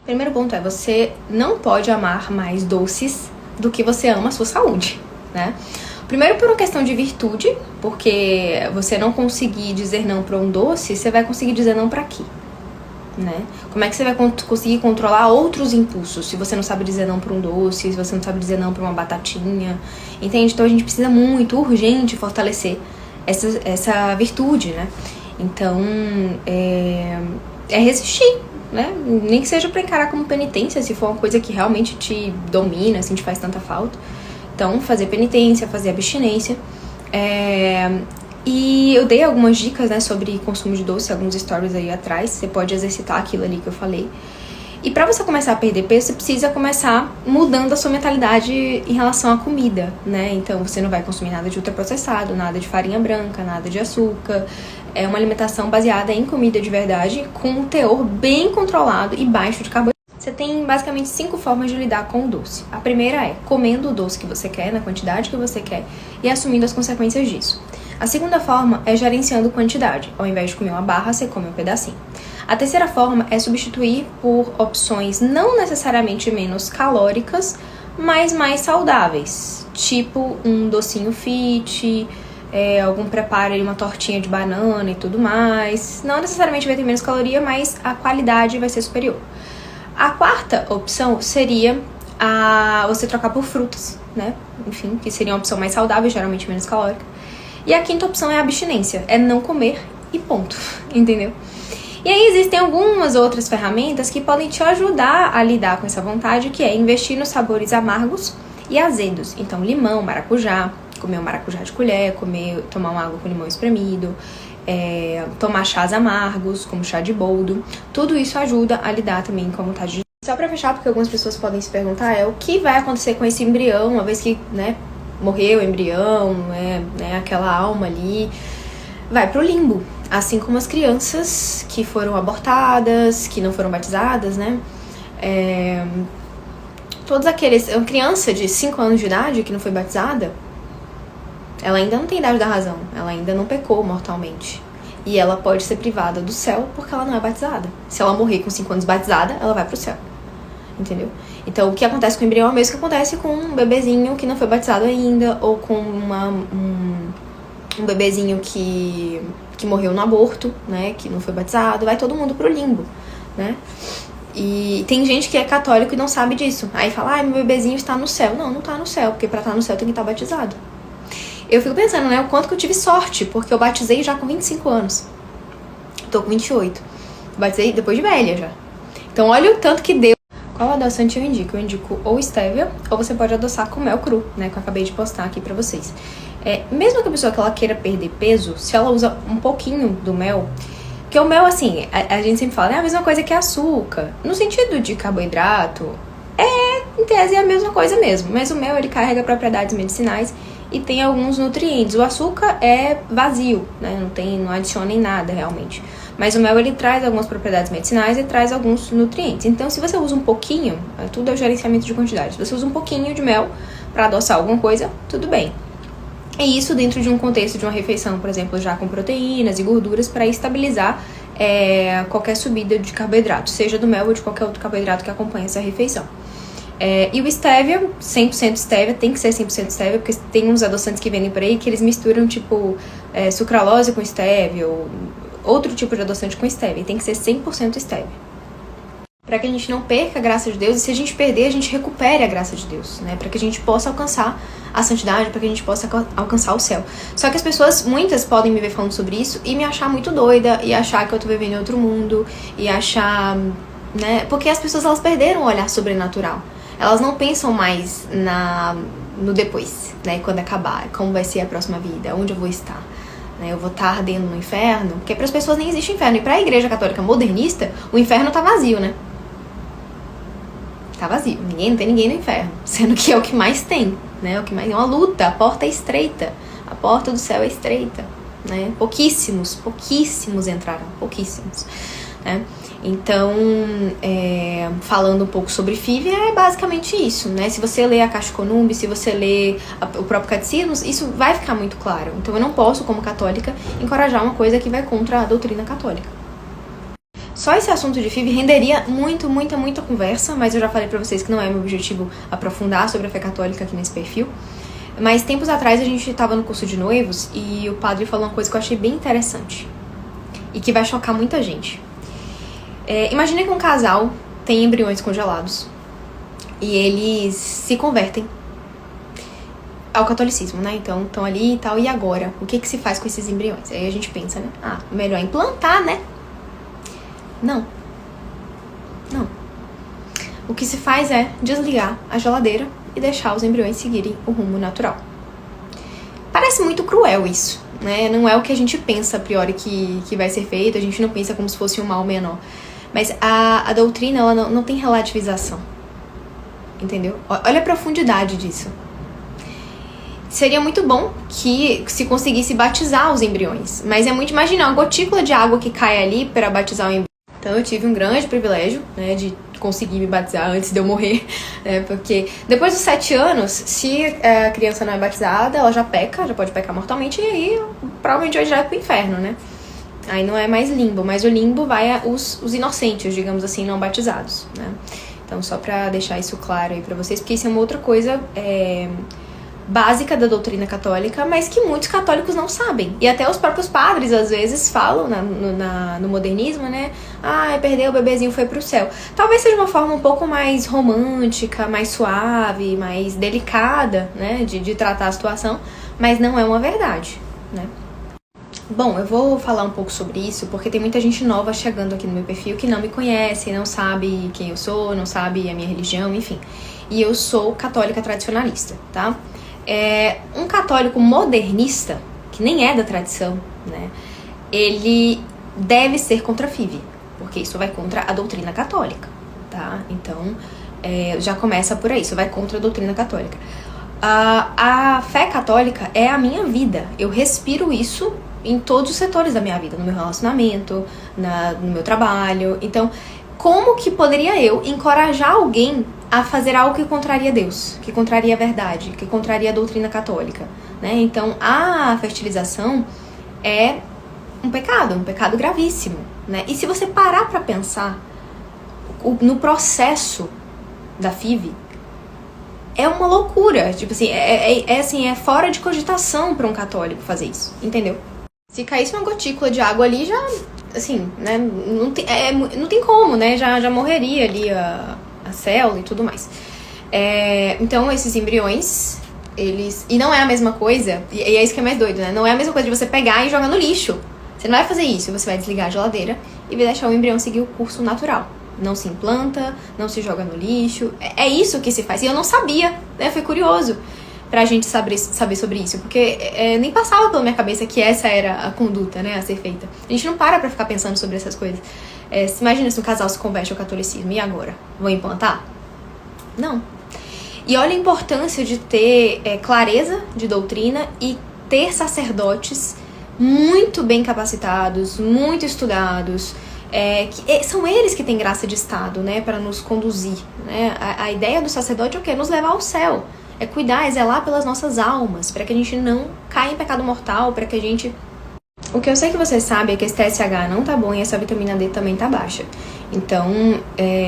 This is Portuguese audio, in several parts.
Primeiro ponto é, você não pode amar mais doces do que você ama a sua saúde, né? Primeiro por uma questão de virtude, porque você não conseguir dizer não para um doce, você vai conseguir dizer não para quê? Né? Como é que você vai conseguir controlar outros impulsos se você não sabe dizer não para um doce, se você não sabe dizer não para uma batatinha, entende? Então a gente precisa muito, urgente, fortalecer essa virtude, né? Então é resistir, né? Nem que seja para encarar como penitência, se for uma coisa que realmente te domina, assim, te faz tanta falta. Então fazer penitência, fazer abstinência. E eu dei algumas dicas, né, sobre consumo de doce, alguns stories aí atrás. Você pode exercitar aquilo ali que eu falei. E pra você começar a perder peso, você precisa começar mudando a sua mentalidade em relação à comida, né? Então você não vai consumir nada de ultraprocessado, nada de farinha branca, nada de açúcar. É uma alimentação baseada em comida de verdade, com um teor bem controlado e baixo de carboidrato. Você tem basicamente 5 formas de lidar com o doce. A primeira é comendo o doce que você quer, na quantidade que você quer, e assumindo as consequências disso. A segunda forma é gerenciando quantidade. Ao invés de comer uma barra, você come um pedacinho. A terceira forma é substituir por opções não necessariamente menos calóricas, mas mais saudáveis. Tipo um docinho fit, algum preparo, uma tortinha de banana e tudo mais. Não necessariamente vai ter menos caloria, mas a qualidade vai ser superior. A quarta opção seria você trocar por frutas, né? Enfim, que seria uma opção mais saudável, geralmente menos calórica. E a quinta opção é a abstinência, é não comer e ponto, entendeu? E aí existem algumas outras ferramentas que podem te ajudar a lidar com essa vontade, que é investir nos sabores amargos e azedos. Então, limão, maracujá, comer um maracujá de colher, tomar uma água com limão espremido, tomar chás amargos, como chá de boldo. Tudo isso ajuda a lidar também com a vontade de... Só pra fechar, porque algumas pessoas podem se perguntar, o que vai acontecer com esse embrião, uma vez que, né, morreu o embrião, né, aquela alma ali, vai pro limbo. Assim como as crianças que foram abortadas, que não foram batizadas, né? Todos aqueles... Uma criança de 5 anos de idade que não foi batizada, ela ainda não tem idade da razão, ela ainda não pecou mortalmente. E ela pode ser privada do céu porque ela não é batizada. Se ela morrer com 5 anos batizada, ela vai pro céu. Entendeu? Então, o que acontece com o embrião é o mesmo que acontece com um bebezinho que não foi batizado ainda, ou com um bebezinho que morreu no aborto, né, que não foi batizado. Vai todo mundo pro limbo, né? E tem gente que é católico e não sabe disso. Aí fala, meu bebezinho está no céu. Não, não tá no céu, porque pra estar no céu tem que estar batizado. Eu fico pensando, né, o quanto que eu tive sorte, porque eu batizei já com 25 anos. Tô com 28. Batizei depois de velha já. Então, olha o tanto que deu. Qual adoçante eu indico? Eu indico ou stevia, ou você pode adoçar com mel cru, né, que eu acabei de postar aqui pra vocês. Mesmo que a pessoa que ela queira perder peso, se ela usa um pouquinho do mel, porque o mel, assim, a gente sempre fala, é a mesma coisa que açúcar. No sentido de carboidrato, em tese é a mesma coisa mesmo, mas o mel, ele carrega propriedades medicinais e tem alguns nutrientes. O açúcar é vazio, né, não adiciona em nada realmente. Mas o mel, ele traz algumas propriedades medicinais e traz alguns nutrientes. Então, se você usa um pouquinho, tudo é o gerenciamento de quantidade. Se você usa um pouquinho de mel para adoçar alguma coisa, tudo bem. E isso dentro de um contexto de uma refeição, por exemplo, já com proteínas e gorduras, para estabilizar qualquer subida de carboidrato, seja do mel ou de qualquer outro carboidrato que acompanha essa refeição. E o stevia, 100% stevia, tem que ser 100% stevia, porque tem uns adoçantes que vendem por aí que eles misturam, tipo, sucralose com stevia, ou outro tipo de adoçante com stevia, e tem que ser 100% stevia. Para que a gente não perca a graça de Deus, e se a gente perder, a gente recupere a graça de Deus, né? Para que a gente possa alcançar a santidade, para que a gente possa alcançar o céu. Só que as pessoas, muitas, podem me ver falando sobre isso e me achar muito doida, e achar que eu tô vivendo em outro mundo, e achar, né? Porque as pessoas, elas perderam o olhar sobrenatural. Elas não pensam mais no depois, né? Quando acabar, como vai ser a próxima vida, onde eu vou estar. Eu vou estar ardendo no inferno, porque para as pessoas nem existe inferno. E para a igreja católica modernista, o inferno tá vazio, né? Tá vazio. Não tem ninguém no inferno. Sendo que é o que mais tem, né? O que mais é uma luta. A porta é estreita. A porta do céu é estreita, né? Pouquíssimos entrarão. Pouquíssimos, né? Então, falando um pouco sobre FIV, é basicamente isso, né? Se você lê a Caixa Conumbi, se você lê o próprio Catecismo, isso vai ficar muito claro. Então, eu não posso, como católica, encorajar uma coisa que vai contra a doutrina católica. Só esse assunto de FIV renderia muita conversa, mas eu já falei pra vocês que não é meu objetivo aprofundar sobre a fé católica aqui nesse perfil. Mas tempos atrás a gente tava no curso de noivos e o padre falou uma coisa que eu achei bem interessante e que vai chocar muita gente. Imagina que um casal tem embriões congelados e eles se convertem ao catolicismo, né? Então, estão ali e tal, e agora? O que se faz com esses embriões? Aí a gente pensa, né? Melhor implantar, né? Não. O que se faz é desligar a geladeira e deixar os embriões seguirem o rumo natural. Parece muito cruel isso, né? Não é o que a gente pensa a priori que vai ser feito, a gente não pensa como se fosse um mal menor. Mas a doutrina, ela não tem relativização, entendeu? Olha a profundidade disso. Seria muito bom que se conseguisse batizar os embriões, mas é muito, imagina, uma gotícula de água que cai ali para batizar o embrião. Então eu tive um grande privilégio, né, de conseguir me batizar antes de eu morrer, né, porque depois dos 7 anos, se a criança não é batizada, ela já pode pecar mortalmente, e aí provavelmente vai direto pro inferno, né. Aí não é mais limbo, mas o limbo vai os inocentes, digamos assim, não batizados, né. Então só pra deixar isso claro aí pra vocês, porque isso é uma outra coisa básica da doutrina católica, mas que muitos católicos não sabem. E até os próprios padres, às vezes, falam no modernismo, né? Perdeu, o bebezinho foi pro céu. Talvez seja uma forma um pouco mais romântica, mais suave, mais delicada, né? De tratar a situação, mas não é uma verdade, né? Bom, eu vou falar um pouco sobre isso, porque tem muita gente nova chegando aqui no meu perfil que não me conhece, não sabe quem eu sou, não sabe a minha religião, enfim. E eu sou católica tradicionalista, tá? Um católico modernista, que nem é da tradição, né, ele deve ser contra a FIV, porque isso vai contra a doutrina católica, tá? Então, já começa por aí, isso vai contra a doutrina católica. A fé católica é a minha vida, eu respiro isso em todos os setores da minha vida, no meu relacionamento, no meu trabalho. Então, como que poderia eu encorajar alguém a fazer algo que contraria Deus, que contraria a verdade, que contraria a doutrina católica, né? Então, a fertilização é um pecado gravíssimo, né? E se você parar pra pensar no processo da FIV, é uma loucura, tipo assim, é fora de cogitação para um católico fazer isso, entendeu? Se caísse uma gotícula de água ali, já, assim, né, não tem como, né, já morreria ali a célula e tudo mais. Então, esses embriões, e não é a mesma coisa, e é isso que é mais doido, né, não é a mesma coisa de você pegar e jogar no lixo. Você não vai fazer isso, você vai desligar a geladeira e vai deixar o embrião seguir o curso natural. Não se implanta, não se joga no lixo, é isso que se faz. E eu não sabia, né, foi curioso pra gente saber sobre isso, porque nem passava pela minha cabeça que essa era a conduta, né, a ser feita. A gente não para pra ficar pensando sobre essas coisas. Imagina se um casal se converte ao catolicismo, e agora? Vão implantar? Não. E olha a importância de ter clareza de doutrina e ter sacerdotes muito bem capacitados, muito estudados, são eles que têm graça de Estado, né, para nos conduzir, né? A ideia do sacerdote é o quê? Nos levar ao céu. É cuidar, é zelar pelas nossas almas, para que a gente não caia em pecado mortal, para que a gente... O que eu sei que você sabe é que esse TSH não tá bom e essa vitamina D também tá baixa. Então,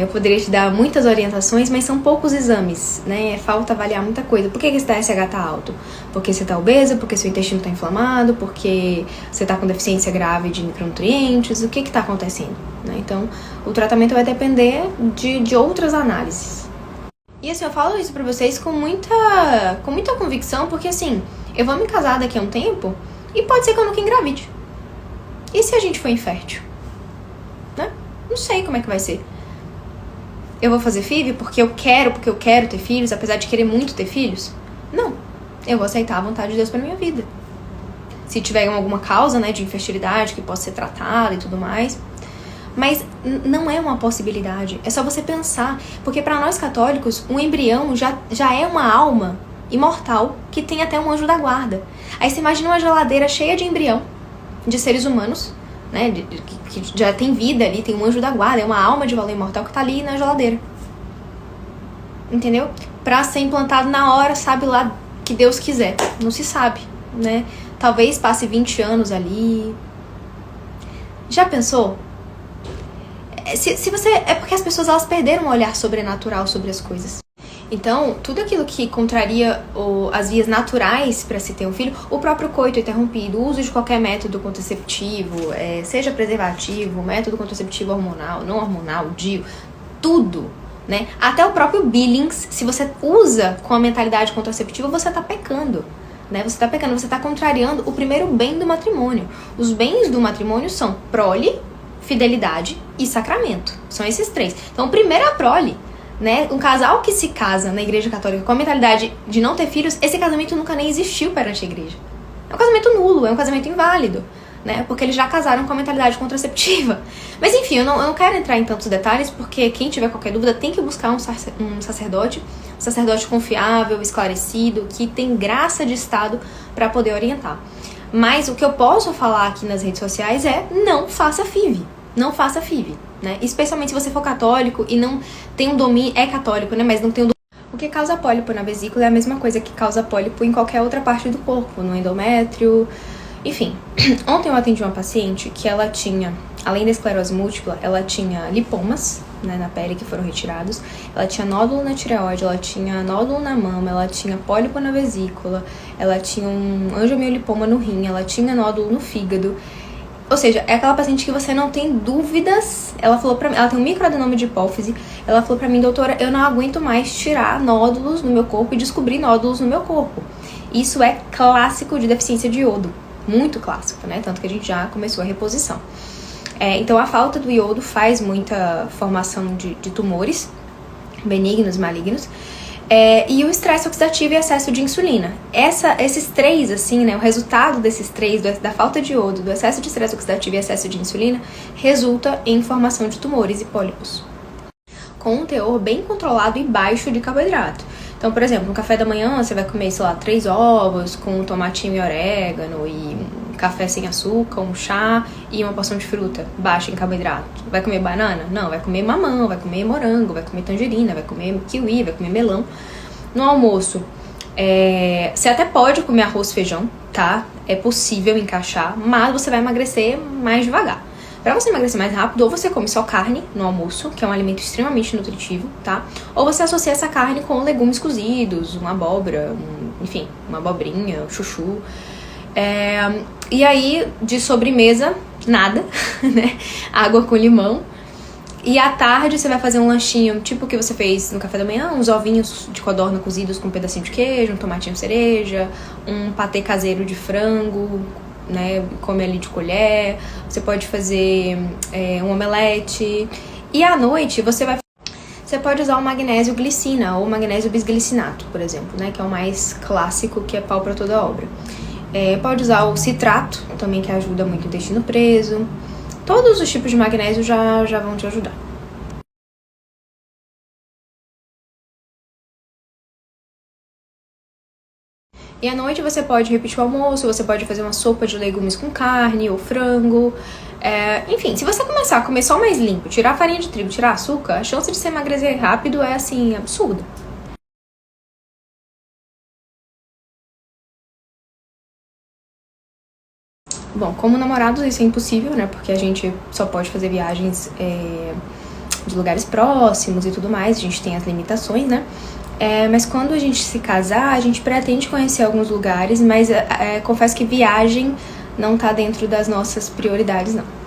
eu poderia te dar muitas orientações, mas são poucos exames, né? Falta avaliar muita coisa. Por que esse TSH tá alto? Porque você tá obesa, porque seu intestino tá inflamado, porque você tá com deficiência grave de micronutrientes, o que que tá acontecendo, né? Então, o tratamento vai depender de outras análises. E assim, eu falo isso pra vocês com muita convicção, porque assim, eu vou me casar daqui a um tempo e pode ser que eu nunca engravide. E se a gente for infértil? Né? Não sei como é que vai ser. Eu vou fazer FIV porque eu quero ter filhos, apesar de querer muito ter filhos? Não. Eu vou aceitar a vontade de Deus pra minha vida. Se tiver alguma causa, né, de infertilidade que possa ser tratada e tudo mais. Mas não é uma possibilidade. É só você pensar. Porque para nós católicos, um embrião já é uma alma imortal que tem até um anjo da guarda. Aí você imagina uma geladeira cheia de embrião, de seres humanos, né, que já tem vida ali, tem um anjo da guarda, é uma alma de valor imortal que tá ali na geladeira. Entendeu? Pra ser implantado na hora, sabe lá que Deus quiser. Não se sabe, né? Talvez passe 20 anos ali. Já pensou? Se você... É porque as pessoas, elas perderam um olhar sobrenatural sobre as coisas. Então, tudo aquilo que contraria as vias naturais para se ter um filho, o próprio coito interrompido, o uso de qualquer método contraceptivo, seja preservativo, método contraceptivo hormonal, não hormonal, DIU, tudo, né? Até o próprio Billings, se você usa com a mentalidade contraceptiva, você tá pecando, né? Você tá pecando, você tá contrariando o primeiro bem do matrimônio. Os bens do matrimônio são prole, fidelidade e sacramento. São esses três. Então, o primeiro é a prole. Né? Um casal que se casa na igreja católica com a mentalidade de não ter filhos, esse casamento nunca nem existiu perante a igreja. É um casamento nulo, é um casamento inválido, né? Porque eles já casaram com a mentalidade contraceptiva. Mas enfim, eu não quero entrar em tantos detalhes, porque quem tiver qualquer dúvida tem que buscar um sacerdote confiável, esclarecido, que tem graça de Estado para poder orientar. Mas o que eu posso falar aqui nas redes sociais é: não faça FIV. Não faça FIV, né? Especialmente se você for católico e não tem um domínio... É católico, né? Mas não tem um domínio. O que causa pólipo na vesícula é a mesma coisa que causa pólipo em qualquer outra parte do corpo, no endométrio, enfim. Ontem eu atendi uma paciente que ela tinha, além da esclerose múltipla, ela tinha lipomas, né, na pele que foram retirados, ela tinha nódulo na tireoide, ela tinha nódulo na mama, ela tinha pólipo na vesícula, ela tinha um angiomiolipoma no rim, ela tinha nódulo no fígado. Ou seja, é aquela paciente que você não tem dúvidas. Ela falou pra mim, ela tem um microadenoma de hipófise. Ela falou pra mim: doutora, eu não aguento mais tirar nódulos no meu corpo e descobrir nódulos no meu corpo. Isso é clássico de deficiência de iodo. Muito clássico, né? Tanto que a gente já começou a reposição. Então, a falta do iodo faz muita formação de tumores benignos, malignos. E o estresse oxidativo e excesso de insulina. Esses três, assim, né, o resultado desses três, da falta de iodo, do excesso de estresse oxidativo e excesso de insulina, resulta em formação de tumores e pólipos, com um teor bem controlado e baixo de carboidrato. Então, por exemplo, no café da manhã você vai comer, sei lá, 3 ovos com tomatinho e orégano e café sem açúcar, um chá e uma porção de fruta baixa em carboidrato. Vai comer banana? Não, vai comer mamão, vai comer morango, vai comer tangerina, vai comer kiwi, vai comer melão. No almoço, você até pode comer arroz e feijão, tá? É possível encaixar, mas você vai emagrecer mais devagar. Pra você emagrecer mais rápido, ou você come só carne no almoço, que é um alimento extremamente nutritivo, tá? Ou você associa essa carne com legumes cozidos, uma abóbora, enfim, uma abobrinha, chuchu. E aí, de sobremesa, nada, né? Água com limão. E à tarde você vai fazer um lanchinho, tipo o que você fez no café da manhã, uns ovinhos de codorna cozidos com um pedacinho de queijo, um tomatinho cereja, um patê caseiro de frango, né, come ali de colher. Você pode fazer um omelete. E à noite você pode usar o magnésio glicina ou magnésio bisglicinato, por exemplo, né, que é o mais clássico, que é pau para toda obra. Pode usar o citrato também, que ajuda muito o intestino preso. Todos os tipos de magnésio já vão te ajudar. E à noite você pode repetir o almoço, você pode fazer uma sopa de legumes com carne ou frango. Enfim, se você começar a comer só mais limpo, tirar a farinha de trigo, tirar açúcar, a chance de você emagrecer rápido é, assim, absurda. Bom, como namorados isso é impossível, né? Porque a gente só pode fazer viagens de lugares próximos e tudo mais, a gente tem as limitações, né? Mas quando a gente se casar, a gente pretende conhecer alguns lugares, mas confesso que viagem não tá dentro das nossas prioridades, não.